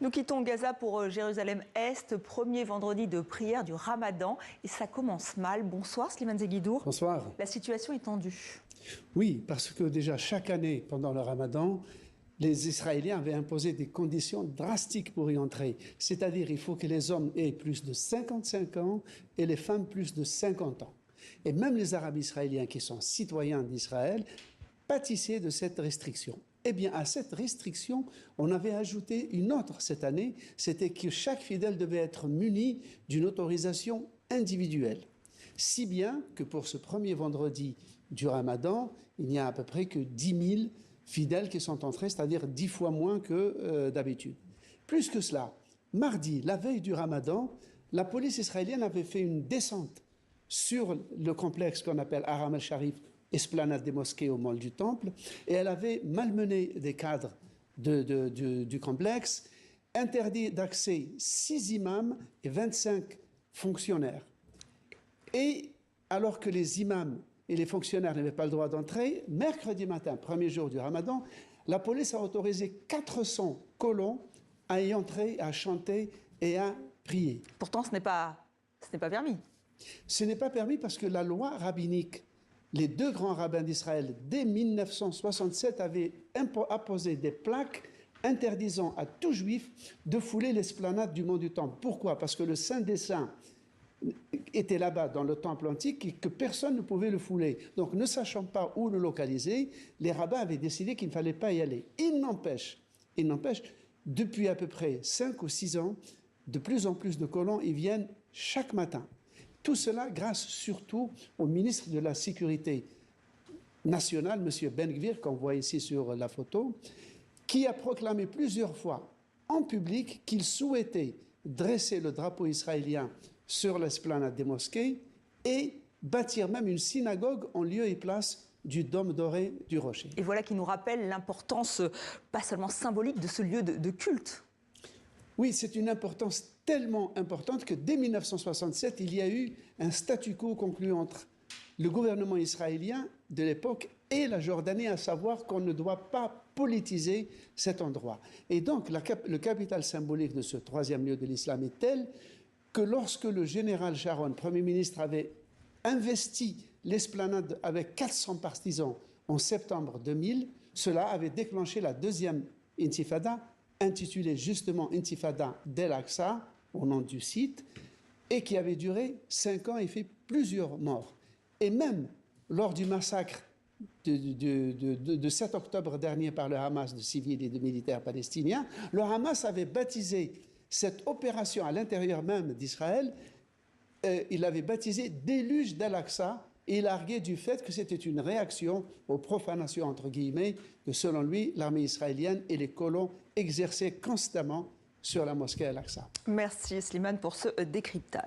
Nous quittons Gaza pour Jérusalem-Est, premier vendredi de prière du Ramadan. Et ça commence mal. Bonsoir Slimane Zeguidour. Bonsoir. La situation est tendue. Oui, parce que déjà chaque année, pendant le Ramadan, les Israéliens avaient imposé des conditions drastiques pour y entrer. C'est-à-dire il faut que les hommes aient plus de 55 ans et les femmes plus de 50 ans. Et même les Arabes israéliens qui sont citoyens d'Israël pâtissaient de cette restriction. Eh bien, à cette restriction, on avait ajouté une autre cette année, c'était que chaque fidèle devait être muni d'une autorisation individuelle. Si bien que pour ce premier vendredi du Ramadan, il n'y a à peu près que 10 000 fidèles qui sont entrés, c'est-à-dire 10 fois moins que d'habitude. Plus que cela, mardi, la veille du Ramadan, la police israélienne avait fait une descente sur le complexe qu'on appelle Haram al-Sharif, esplanade des mosquées au mall du Temple, et elle avait malmené des cadres du complexe, interdit d'accès 6 imams et 25 fonctionnaires. Et alors que les imams et les fonctionnaires n'avaient pas le droit d'entrer, mercredi matin, premier jour du Ramadan, la police a autorisé 400 colons à y entrer, à chanter et à prier. Pourtant, ce n'est pas permis. Ce n'est pas permis parce que la loi rabbinique, les deux grands rabbins d'Israël, dès 1967, avaient apposé des plaques interdisant à tout juif de fouler l'esplanade du mont du Temple. Pourquoi? Parce que le Saint des Saints était là-bas dans le temple antique et que personne ne pouvait le fouler. Donc, ne sachant pas où le localiser, les rabbins avaient décidé qu'il ne fallait pas y aller. Il n'empêche, depuis à peu près 5 ou 6 ans, de plus en plus de colons y viennent chaque matin. Tout cela grâce surtout au ministre de la Sécurité nationale, M. Ben Gvir, qu'on voit ici sur la photo, qui a proclamé plusieurs fois en public qu'il souhaitait dresser le drapeau israélien sur l'esplanade des mosquées et bâtir même une synagogue en lieu et place du dôme doré du rocher. Et voilà qui nous rappelle l'importance, pas seulement symbolique, de ce lieu de culte. Oui, c'est une importance tellement importante que dès 1967, il y a eu un statu quo conclu entre le gouvernement israélien de l'époque et la Jordanie, à savoir qu'on ne doit pas politiser cet endroit. Et donc, le capital symbolique de ce troisième lieu de l'islam est tel que lorsque le général Sharon, Premier ministre, avait investi l'esplanade avec 400 partisans en septembre 2000, cela avait déclenché la deuxième intifada, intitulée justement Intifada d'El-Aqsa, au nom du site, et qui avait duré 5 ans et fait plusieurs morts. Et même lors du massacre de 7 octobre dernier par le Hamas de civils et de militaires palestiniens, le Hamas avait baptisé cette opération à l'intérieur même d'Israël, il l'avait baptisé déluge d'Al-Aqsa, et il arguait du fait que c'était une réaction aux profanations, entre guillemets, que selon lui, l'armée israélienne et les colons exerçaient constamment sur la mosquée Al-Aqsa. Merci Slimane pour ce décryptage.